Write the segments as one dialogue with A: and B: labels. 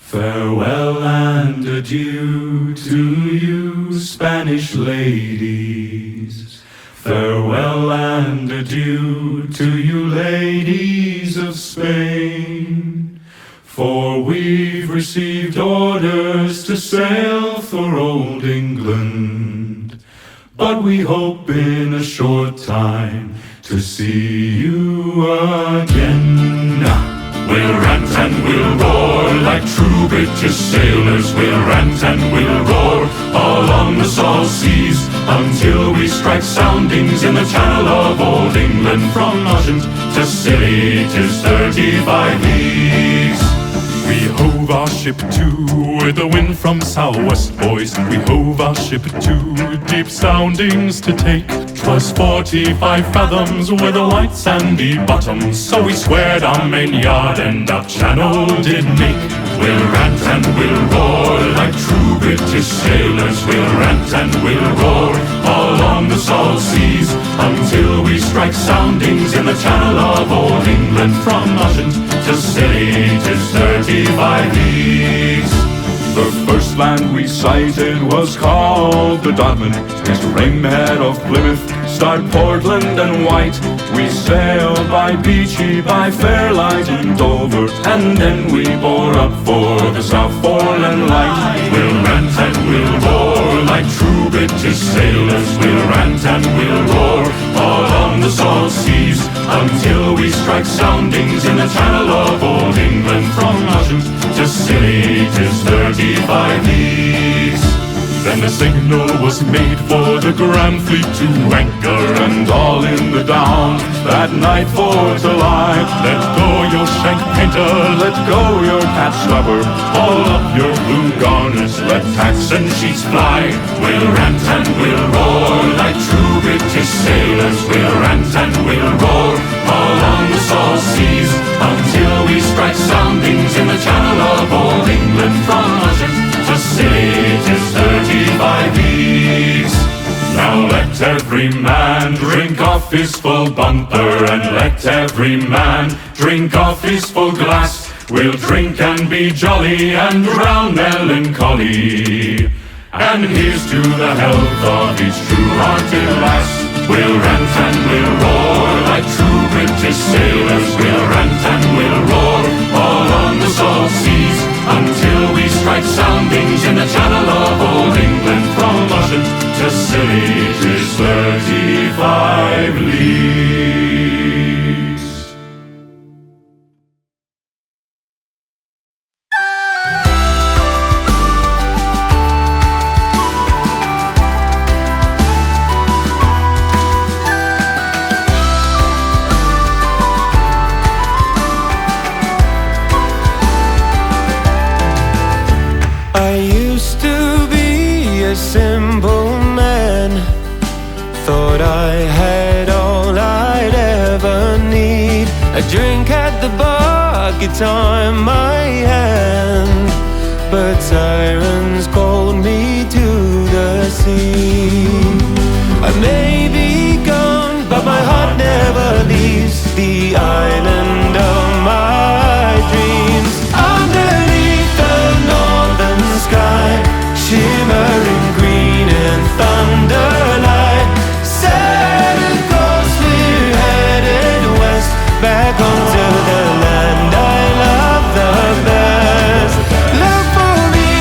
A: Farewell and adieu to you, Spanish ladies. Farewell and adieu to you, ladies of Spain. For we've received orders to sail for old England, but we hope in a short time to see you again. We'll rant and we'll roar like true British sailors. We'll rant and we'll roar along the salt seas until we strike soundings in the channel of old England. From Ushant to Scilly 'tis 35 leagues. We hove our ship to with the wind from southwest, boys. We hove our ship to deep soundings to take. 'Twas 45 fathoms with a white sandy bottom, so we squared our main yard and up channel did make. We'll rant and we'll roar like true British sailors. We'll rant and we'll roar along the salt seas until we strike soundings in the channel of old England. From Ushant to Scilly 'tis 35 leagues. The first land we sighted was called the Durin. It's Rainhead of Plymouth, Start Portland and White. We sailed by Beachy, by Fairlight and Dover, and then we bore up for the Southforeland Light. We'll rant and we'll roar like true British sailors. We'll rant and we'll roar all on the salt seas until we strike soundings in the channel of old England. From Ushant to Scilly 'tis 35 leagues. Then the signal was made for the Grand Fleet to anchor, and all in the Down that night for to lie. Let go your shank painter, let go your cat stopper, haul up your blue garners, let tacks and sheets fly. We'll rant and we'll roar like true British sailors. We'll rant and we'll roar all on the salt seas until we strike soundings in the channel of old England. From Ushant to Scilly 'tis 35 leagues. Now let every man drink off his full bumper, and let every man drink off his full glass. We'll drink and be jolly and drown melancholy, and here's to the health of each true-hearted lass. We'll rant and we'll roar like true British sailors. We'll rant and we'll roar all on the salt seas until we strike soundings in the channel of old England. From Ushant to Scilly 'tis 35 leagues.
B: Simple man, thought I had all I'd ever need. A drink at the bar, guitar in my hand, but sirens called me to the sea. I may be gone, but my heart never leaves the island of my dreams. Underneath the northern sky, shimmering green and thunderlight, set a course, we're headed west, back home to the land I love the best. Look for me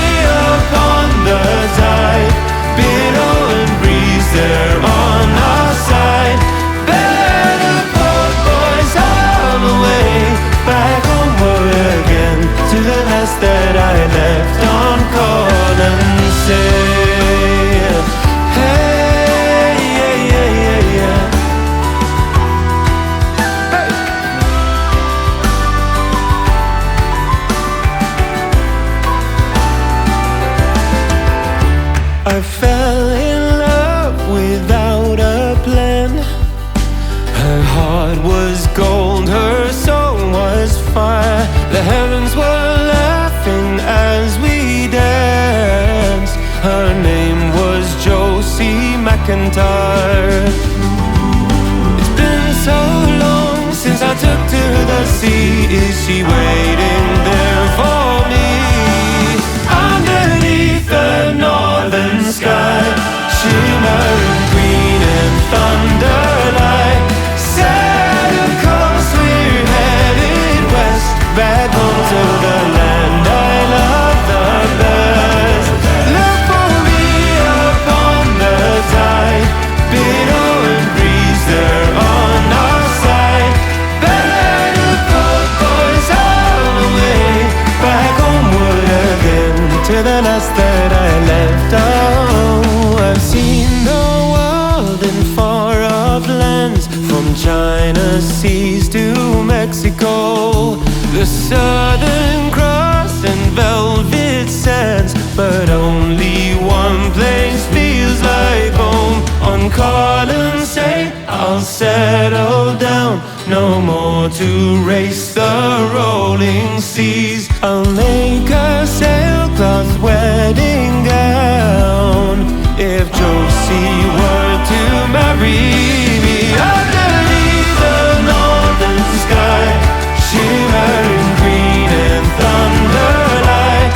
B: upon the tide, billowing breeze, they're on our side. Better put boys all the way, back homeward again, to the nest that I left on call and say, hey, yeah, yeah, yeah, yeah. Hey. I fell in love without a plan. Her heart was gold, her soul was fire. The heavens were laughing as we danced. Her name was Josie McIntyre. It's been so long since I took to the sea. Is she waiting there for me? last that I left. Oh, I've seen the world in far-off lands, from China seas to Mexico, the Southern Cross and velvet sands. But only one place feels like home. On call and say I'll settle down, no more to race the rolling seas. I'll make a sailcloth wedding gown if Josie were to marry me. Underneath the northern sky, shimmering green and thunderlight,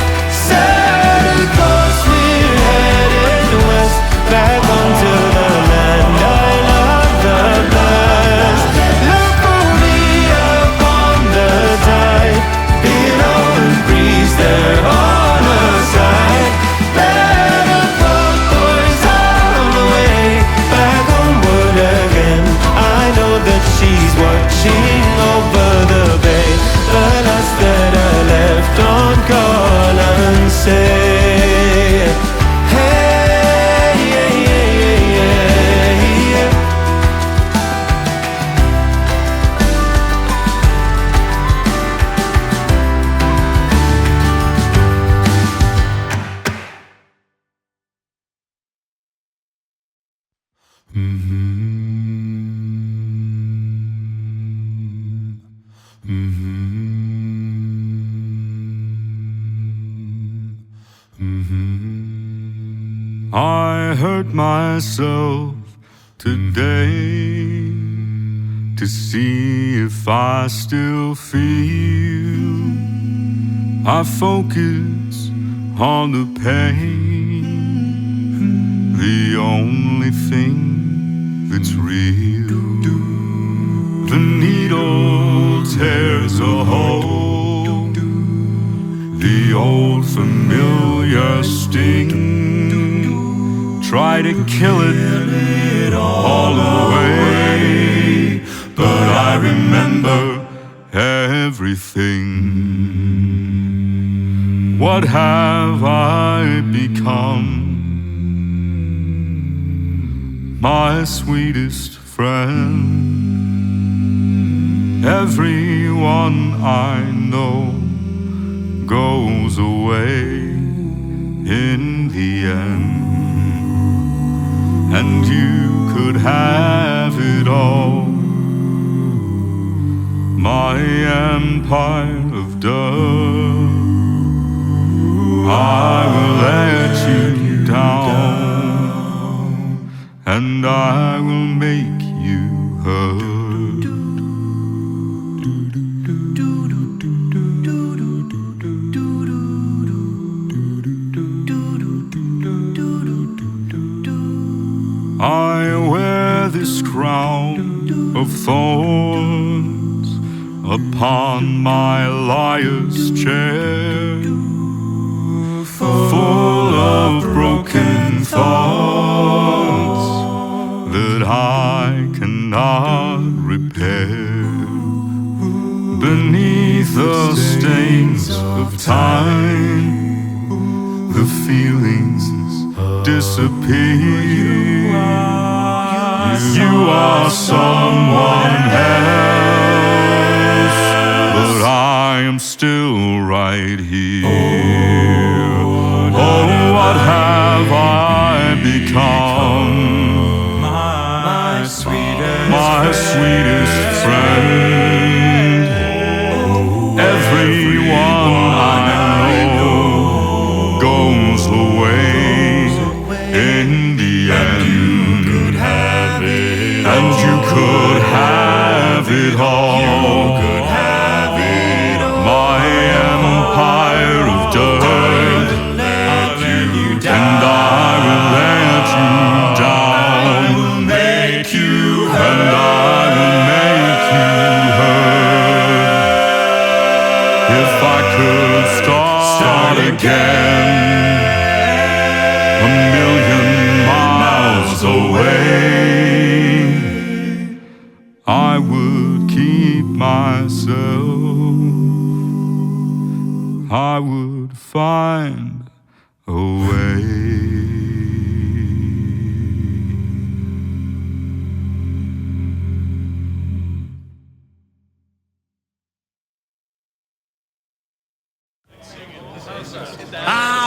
B: set a course, we're headed west, back onto the land I love the best. Look for me upon the tide, below the breeze there on our side. Let the boat boys all the way back homeward again. I know that she's watching over the bay, the last that I left on call and say.
A: I hurt myself today to see if I still feel. I focus on the pain, the only thing that's real. The needle tears a hole, the old familiar sting. Try to kill it all away, but I remember everything. What have I become? My sweetest friend. Everyone I know goes away in the end. And you could have it all, my empire of dust. I will let you down, and I will make you hurt. I wear this crown of thorns upon my liar's chair, full of broken thoughts that I cannot repair. Beneath the stains of time, the feelings disappear. You are someone else, but I am still right here. Oh, what have I become? My sweetest friend. Everyone I know goes away in the end. And you could have it all. My empire of dirt, and I will let you down, and I will make you hurt. If I could start again, a million miles away, I would keep myself. I would find a away.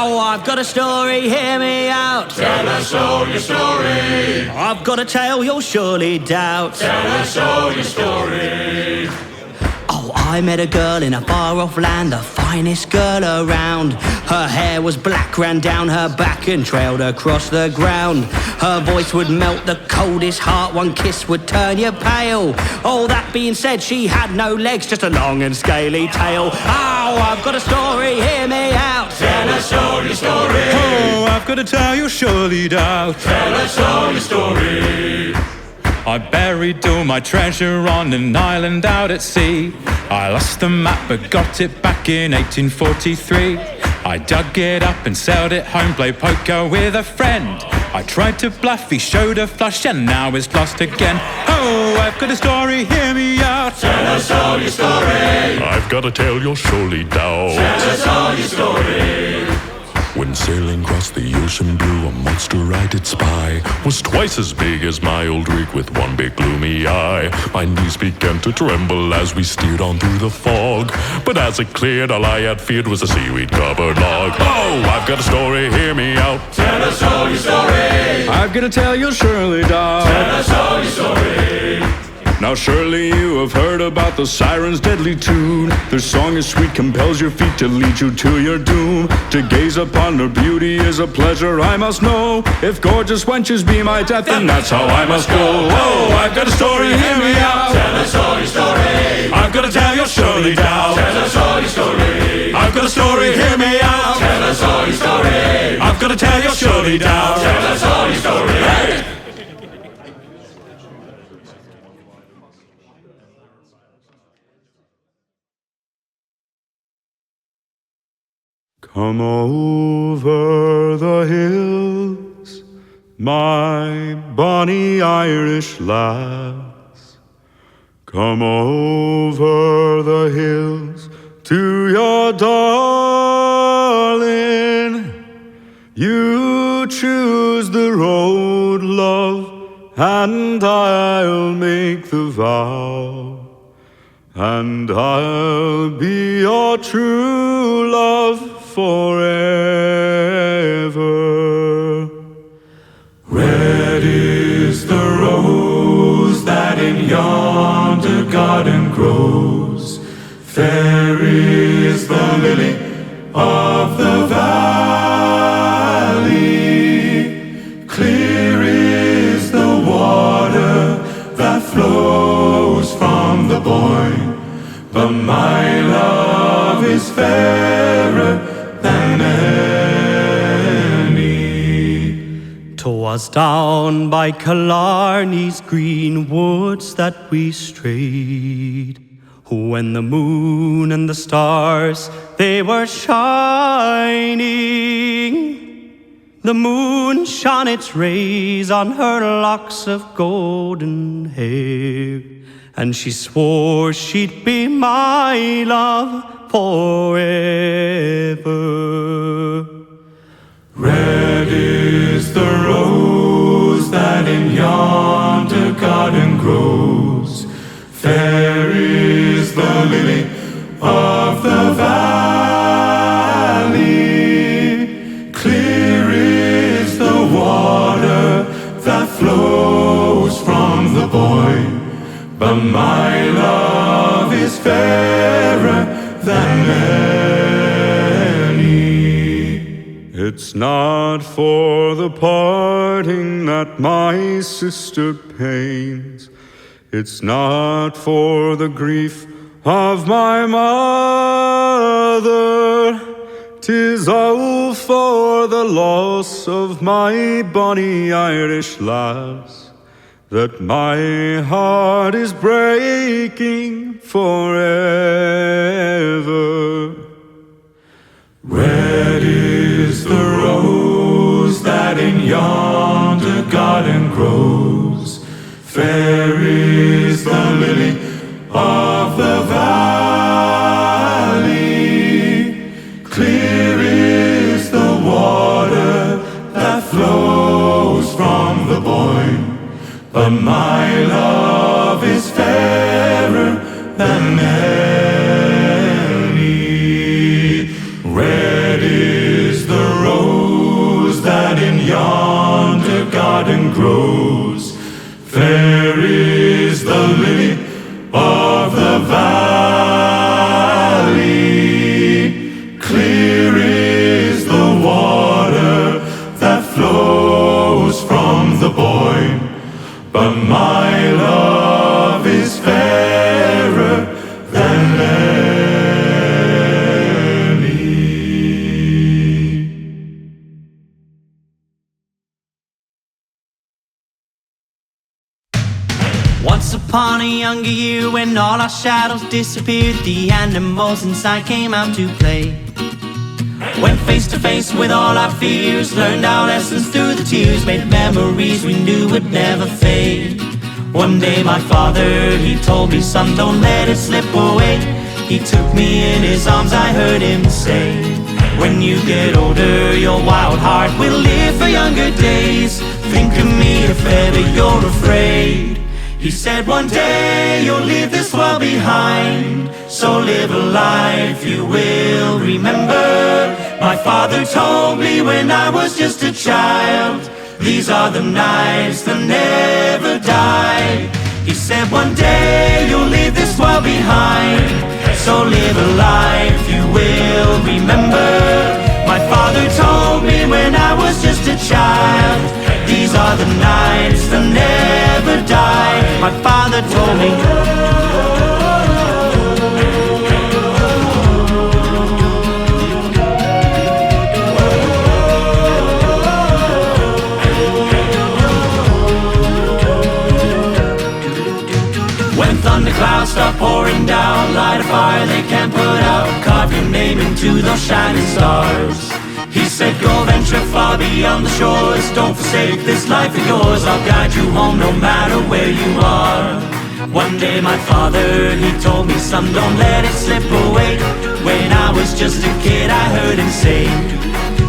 C: Oh, I've got a story, hear me out.
A: Tell us all your story.
C: I've got a tale you'll surely doubt.
A: Tell us all your story.
C: Oh, I met a girl in a far-off land, the finest girl around. Her hair was black, ran down her back and trailed across the ground. Her voice would melt the coldest heart, one kiss would turn you pale. All that being said, she had no legs, just a long and scaly tail. Oh, I've got a story, hear me out.
A: Tell us all your story.
D: Oh, I've got to tell you surely doubt.
A: Tell us all your story.
D: I buried all my treasure on an island out at sea. I lost the map but got it back in 1843. I dug it up and sailed it home, played poker with a friend. I tried to bluff, he showed a flush and now it's lost again. Oh, I've got a story, hear me out.
A: Tell us all your story.
E: I've got to tell you surely doubt.
A: Tell us all your story.
E: When sailing across the ocean blue, a monster I did spy was twice as big as my old rig with one big gloomy eye. My knees began to tremble as we steered on through the fog, but as it cleared, all I had feared was a seaweed-covered log. Oh, I've got a story, hear me out.
A: Tell us all your story.
D: I've got to tell you surely doubt.
A: Tell us all your story.
D: Now surely you have heard about the siren's deadly tune. Their song is sweet, compels your feet to lead you to your doom. To gaze upon her beauty is a pleasure I must know. If gorgeous wenches be my death, then that's how I must go. Oh, I've got a story, hear me out.
A: Tell us all your story.
D: I've got to tell you surely doubt.
A: Tell us all your story.
D: I've got a story, hear me out.
A: Tell us all your story.
D: I've got to tell you surely doubt.
A: Tell us all your story. Hey! Come over the hills, my bonny Irish lass. Come over the hills to your darling. You choose the road, love, and I'll make the vow. And I'll be your true love forever.
F: Red is the rose that in yonder garden grows. Fair is the lily of the valley. Clear is the water that flows from the Boyne. But my love is fairer than any.
C: 'Twas down by Killarney's green woods that we strayed, when the moon and the stars, they were shining. The moon shone its rays on her locks of golden hair, and she swore she'd be my love forever.
F: Red is the rose that in yonder garden grows. Fair is the lily of the valley. Clear is the water that flows from the Boyne. But my love is fairer than any.
A: It's not for the parting that my sister pains. It's not for the grief of my mother. 'Tis all for the loss of my bonny Irish lass that my heart is breaking forever.
F: Red is the rose that in yonder garden grows. Fair is the lily of the valley. Clear is the water Fair is the lily of the valley, clear is the water that flows from the Boyne, but my love is fairer than any.
C: Once upon a younger year, when all our shadows disappeared, the animals inside came out to play. Went face to face with all our fears, learned our lessons through the tears, made memories we knew would never fade. One day my father, he told me, son, don't let it slip away. He took me in his arms, I heard him say, when you get older, your wild heart will live for younger days. Think of me if ever you're afraid. He said one day you'll leave this world behind, so live a life you will remember. My father told me when I was just a child, these are the nights that never die. He said one day you'll leave this world behind, so live a life you will remember. My father told me when I was just a child, these are the nights that never die. My father told me. When thunderclouds start pouring down, light a fire they can't put out, carve your name into those shining stars. He said go venture far beyond the shores, don't forsake this life of yours, I'll guide you home no matter where you are. One day my father, he told me, son, don't let it slip away. When I was just a kid I heard him say,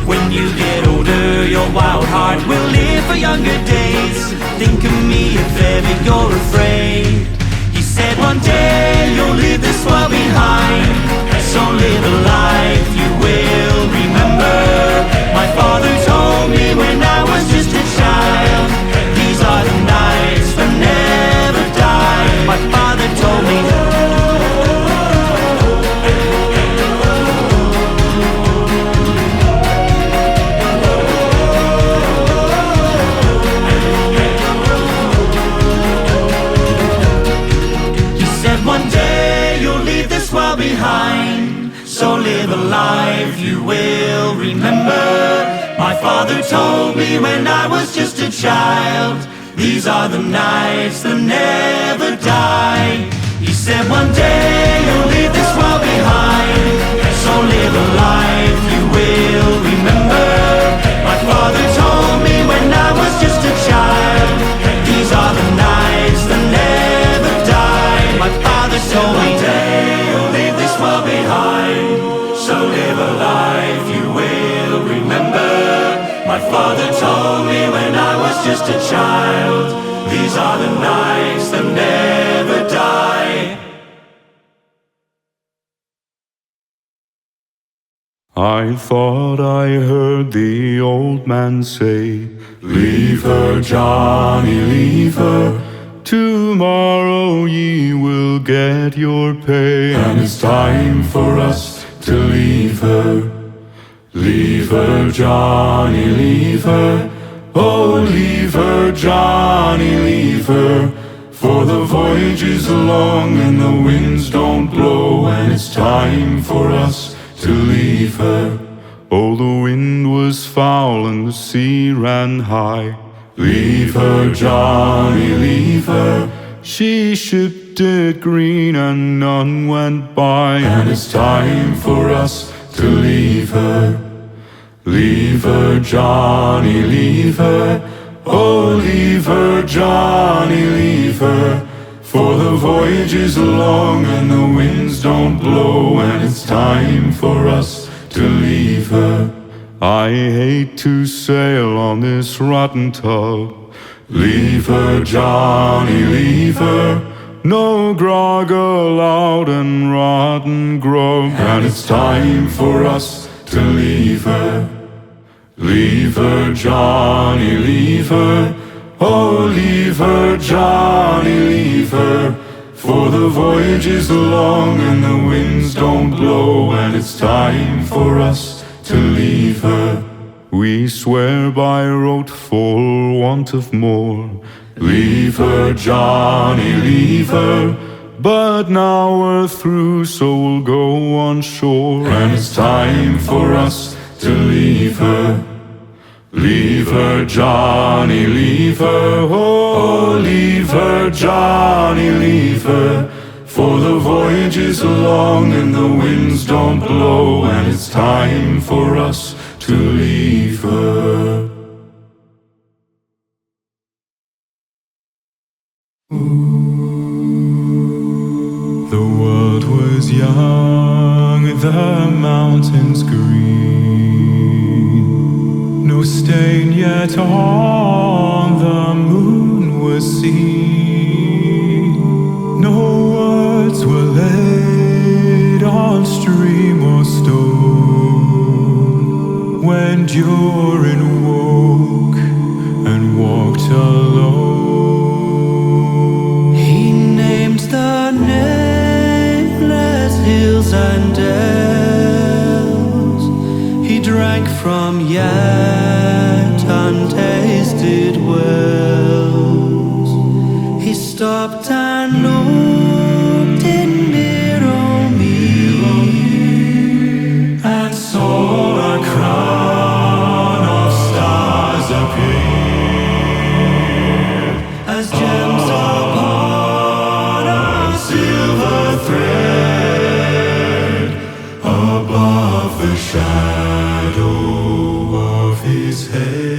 C: when you get older your wild heart will live for younger days. Think of me if ever you're afraid. He said one day you'll leave this world behind, so live a life you will remember. My father told me when I was just a child, these are the nights that never die. My father told me. He said one day you'll leave this world behind, so live a life you will remember. My father told me when I was just a child, these are the nights that never die. He said one day you'll leave this world behind, so live a life you will remember. My father told me when I was just a child, these are the nights that never die. My father told me one day you'll leave this world behind, so live a life you will remember. My father told me when I was just a child, these are the nights that never die.
F: I thought I heard the old man say, leave her, Johnny, leave her. Tomorrow ye will get your pay, and it's time for us to leave her. Leave her, Johnny, leave her. Oh, leave her, Johnny, leave her. For the voyage is long and the winds don't blow, and it's time for us to leave her. Oh, the wind was foul and the sea ran high. Leave her, Johnny, leave her. She shipped it green and none went by, and it's time for us to leave her. Leave her, Johnny, leave her. Oh, leave her, Johnny, leave her. For the voyage is long and the winds don't blow, and it's time for us to leave her. I hate to sail on this rotten tub. Leave her, Johnny, leave her. No grog allowed and rotten grog, and it's time for us to leave her. Leave her, Johnny, leave her.
A: Oh, leave her, Johnny, leave her. For the voyage is long and the winds don't blow, and it's time for us to leave her.
F: We swear by rote for want of more.
A: Leave her, Johnny, leave her.
F: But now we're through, so we'll go on shore,
A: and it's time for us to leave her. Leave her, Johnny, leave her. Oh, leave her, Johnny, leave her. For the voyage is long and the winds don't blow, and it's time for us to leave her.
F: The world was young, the mountains green. No stain yet on the moon was seen. No words were laid on stream or stone when Durin woke and walked alone.
C: The nameless hills and dells, he drank from yet untasted wells. He stopped and looked in mirror me
A: and saw a crown of stars appear
C: as gems upon
A: silver thread above the shadow of his head.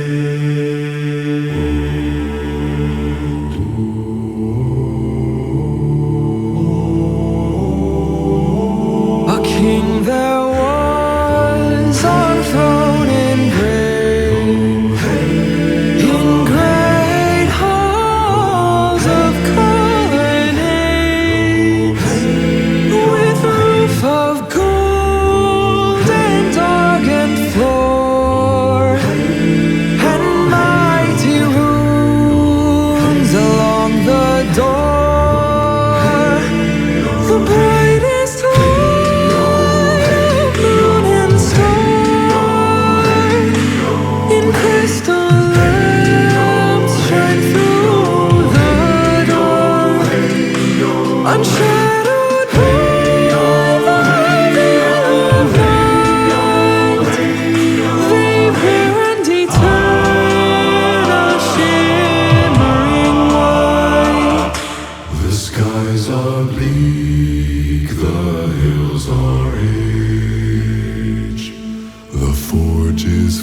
B: A king there was on throne engraved in great halls of of gold and darkened floor, and mighty runes along the door. The brightest light of moon and star in crystal lamps shine through the door. Unshadowed by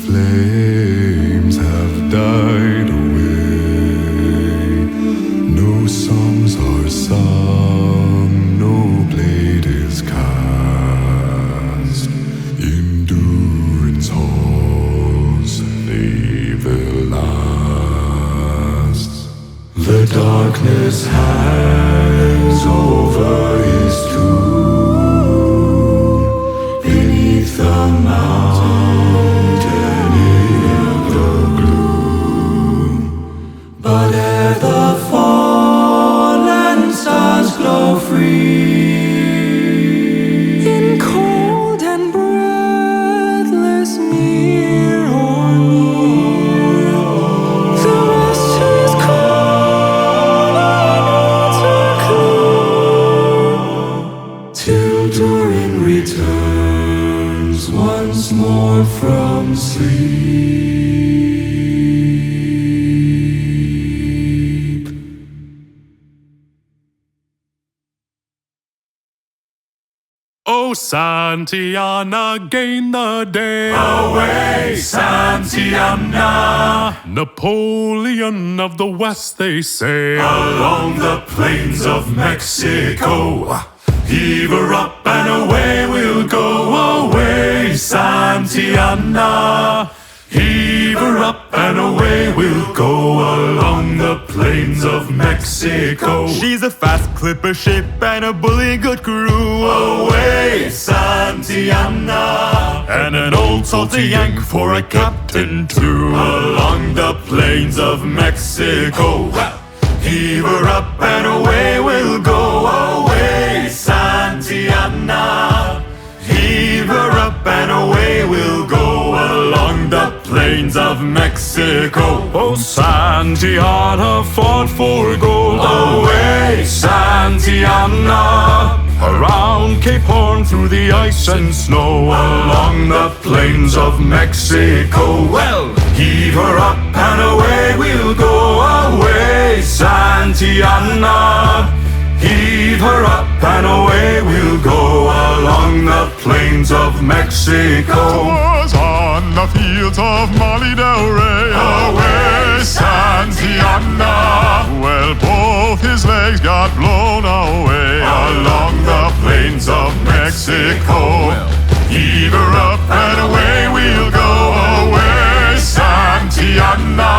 F: flames have died away. No songs are sung, no blade is cast. In Durin's halls they will last.
A: The darkness hangs over his tomb beneath the mountain in the gloom. But ere the fallen stars glow free,
B: in cold and breathless mirror the rest is cold and water cool,
A: till Durin returns once more from sleep.
E: Oh, Santiana, gain the day.
A: Away, Santiana,
E: Napoleon of the West, they say.
A: along the plains of Mexico. Heave her up and away we'll go. Away, Santiana, heave her up and away we'll go along the plains of Mexico.
F: She's a fast clipper ship and a bully good crew.
A: Away, Santiana,
E: And an old salty yank for a captain too.
A: along the plains of Mexico. Heave her up and away we'll go. Away, Santiana. Heave her up and away we'll go along the plains of Mexico.
F: Oh, Santiana fought for gold.
A: Away, Santiana.
F: Around Cape Horn through the ice and snow,
A: Along the plains of Mexico.
F: Well,
A: Heave her up and away we'll go. Away, Santiana. Heave her up and away we'll go along the plains of Mexico.
E: Was on the fields of Molly Del Rey.
A: Away, Santiana.
E: Well, both his legs got blown away
A: Along the plains of Mexico. Heave her up and away we'll go. Away, Santiana.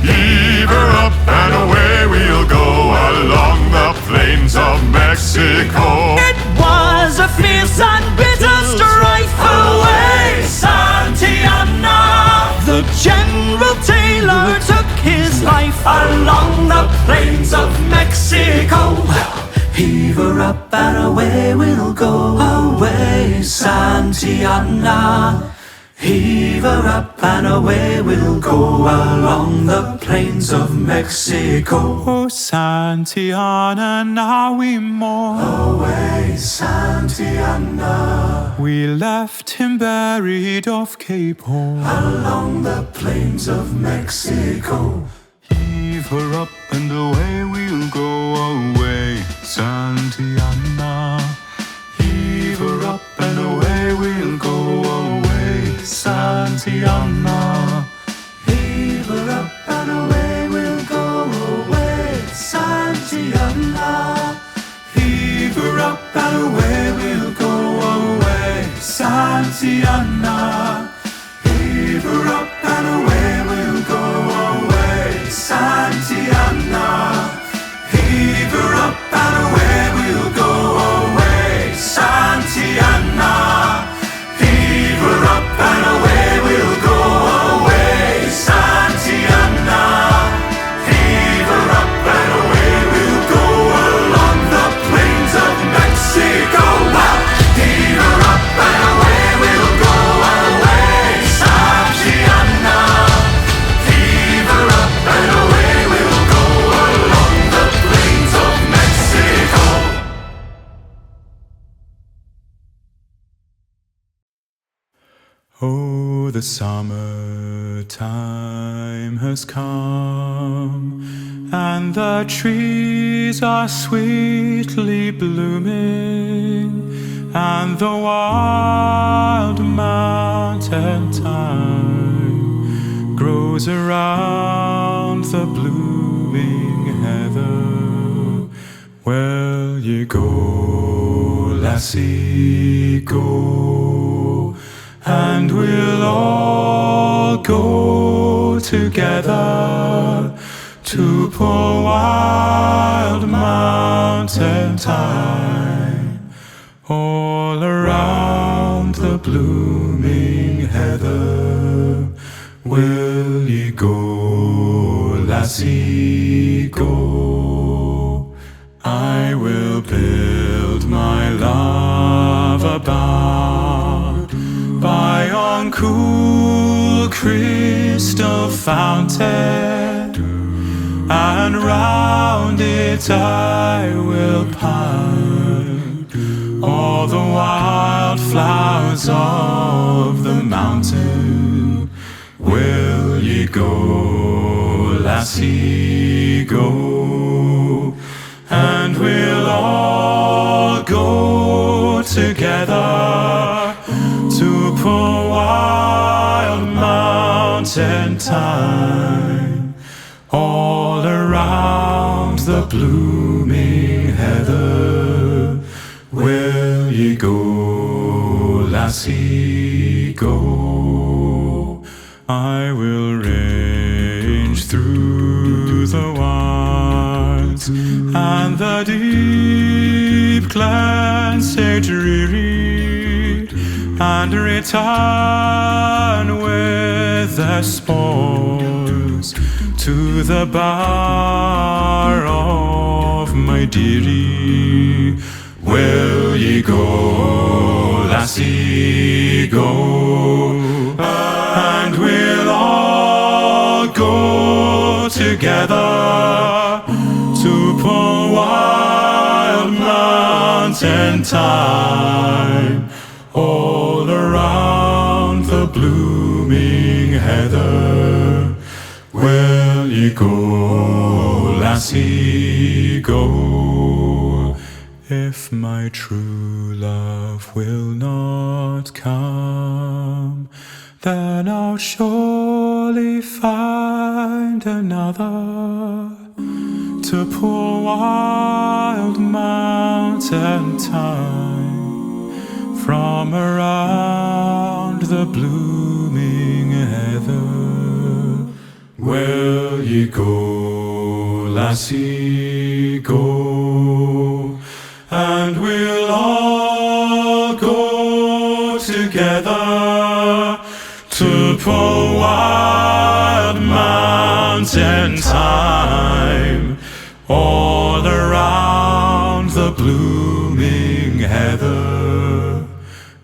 A: Heave her up and away we'll go along the plains of Mexico.
C: It was a fierce and bitter strife.
A: Away, Santiana.
C: The General Taylor took his life
A: Along the plains of Mexico. Heave her up and away we'll go. Away, Santiana. Heave her up and away we'll go along the plains of Mexico.
D: Oh, Santiana, now we mourn.
A: Away, Santiana.
D: We left him buried off Cape Horn.
A: Along the plains of Mexico.
F: heave her up and away we'll go. Away, Santiana. Heave her up and away we'll go. Away, Santiana.
A: Heave her up and away we'll go. Away, Santiana. Heave her up and away we'll go. Away, Santiana. Heave her up and away we'll go. Away, Santiana. Heave her up and away we'll go. Away, Santiana. Heave her up and away we'll go. Away, Santiana. Heave her up and away we'll go along the plains of Mexico. Heave her up and away we'll go. Away, Santiana. Heave her up and away we'll go along the plains of Mexico.
D: Oh, the summertime has come, and the trees are sweetly blooming, and the wild mountain thyme grows around the blooming heather. Well, ye go, lassie, go, and we'll all go together to poor wild mountain thyme, all around the blooming heather. Will ye go, lassie, go? I will build my love a bower by yon cool crystal fountain, and round it I will pine all the wild flowers of the mountain. Will ye go, lassie, go? And we'll all go together to poor wild mountain thyme, all around the blooming heather. Will ye go, lassie, go? I will range through the cleanse dreary, and return with the spoils to the bar of my dearie. Will ye go, lassie, go, and we'll all go together to poor wild mountain Thyme, all around the blooming heather. Will ye go, lassie, go, if my true love will not come, then I'll surely find another to poor wild mountain Thyme, from around the blooming heather. Will ye go, lassie, go, and we'll all go together to poor wild mountain Thyme, all around the blooming heather.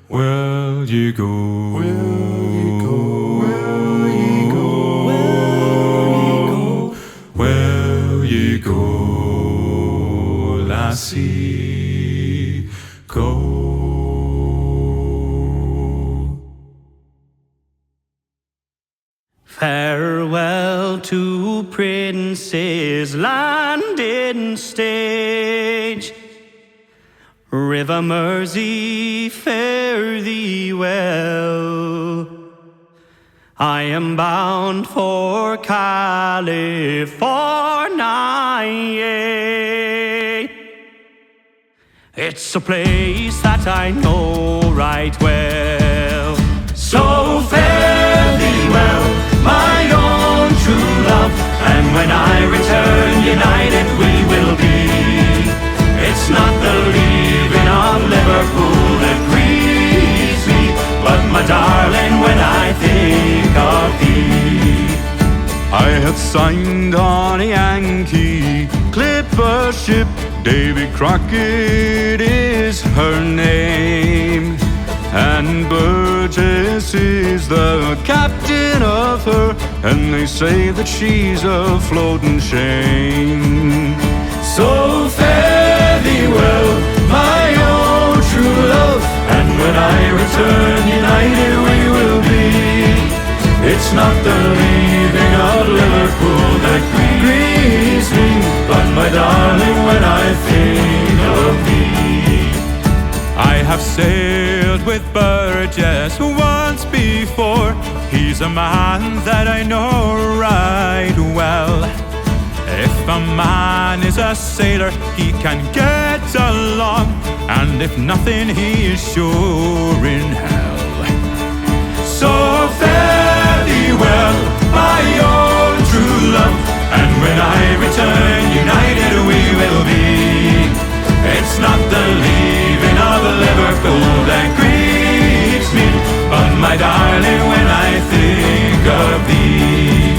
D: Will ye go? Will ye go? Will ye go? Will ye go, lassie, go?
C: Farewell to Prince's Landing Stage, River Mersey, fare thee well. I am bound for California. It's a place that I know right well. So fare thee well, my own true love, and when I return united we will be. It's not the leaving of Liverpool that grieves me, but my darling, when I think of thee.
F: I have signed on a Yankee clipper ship, Davy Crockett is her name, and Burgess is the captain of her, and they say that she's a floating shame.
D: So fare thee well, my own true love, and when I return united we will be. It's not the leaving of Liverpool that grieves me, but my darling, when I think of thee. I have sailed with Burgess once before. He's a man that I know right well. If a man is a sailor, he can get along, and if nothing, he is sure in hell. So fare thee well, my own true love, and when I return united we will be. It's not the leaving of Liverpool that grieves me, but my darling, when I think of thee.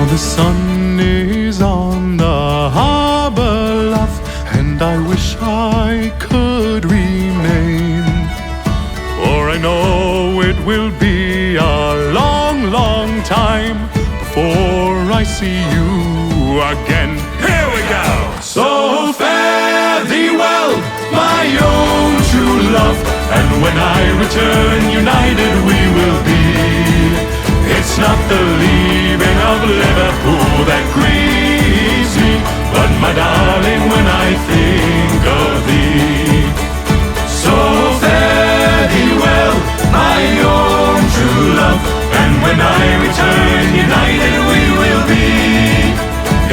F: The sun is on the harbour lough, and I wish I could remain, for I know it will be a long, long time before I see you again.
D: Here we go! So fare thee well, my own true love, and when I return united we will be. It's not the
A: that grieves me, but my darling, when I think of thee. So fare thee well, my own true love, and when I return, united we will be.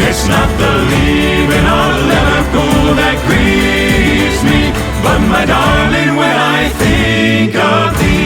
A: It's not the leaving of Liverpool that grieves me, but my darling, when I think of thee.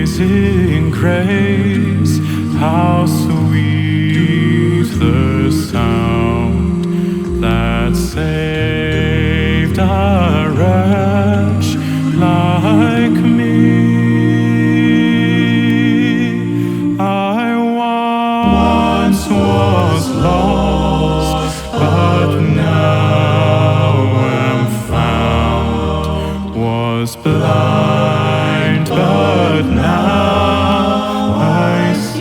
F: Amazing grace, how sweet the sound that saved a wretch like me. I once was lost, but now am found, was blind, but now I see.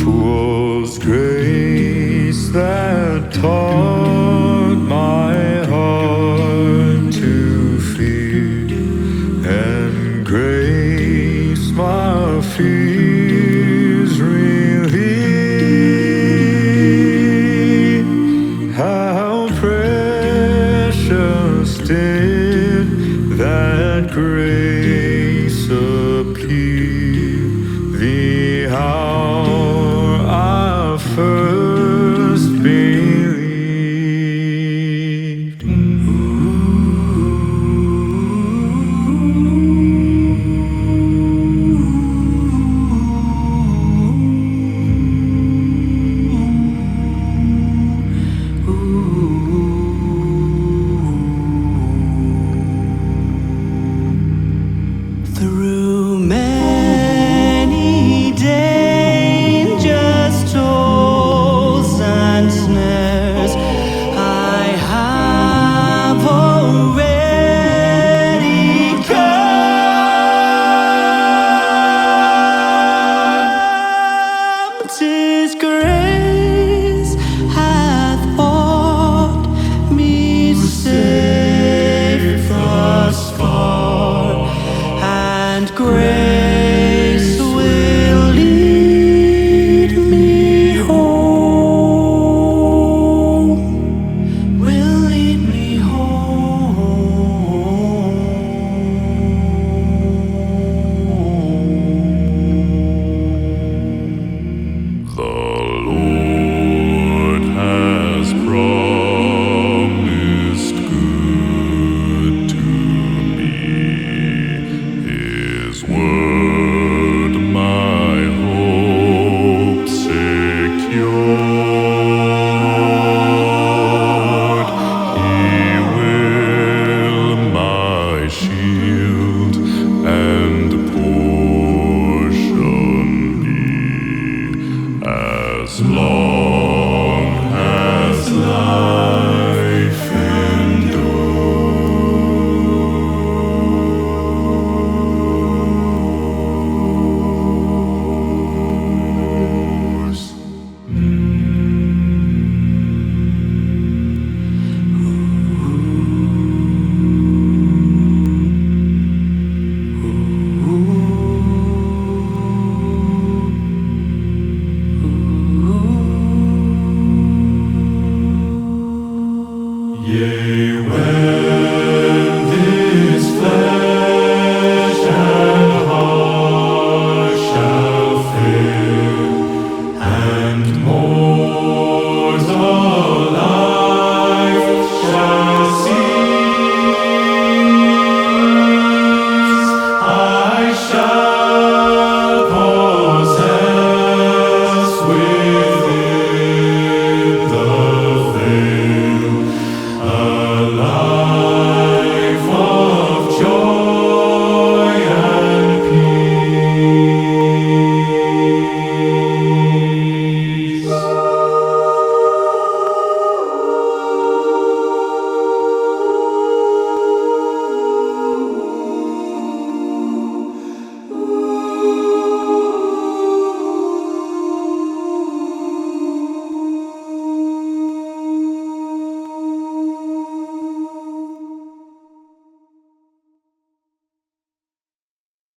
F: Twas grace that taught my heart to fear, and grace my fears relieved. How precious did that grace appear, the hour I first believed.
C: Through many dangers, toils and snares, I have already come. 'Tis grace hath brought me safe thus far, and grace will lead me home, will lead me home.
E: The Lord has promised good to me. His word my hope secured. He will my shield and portion be as long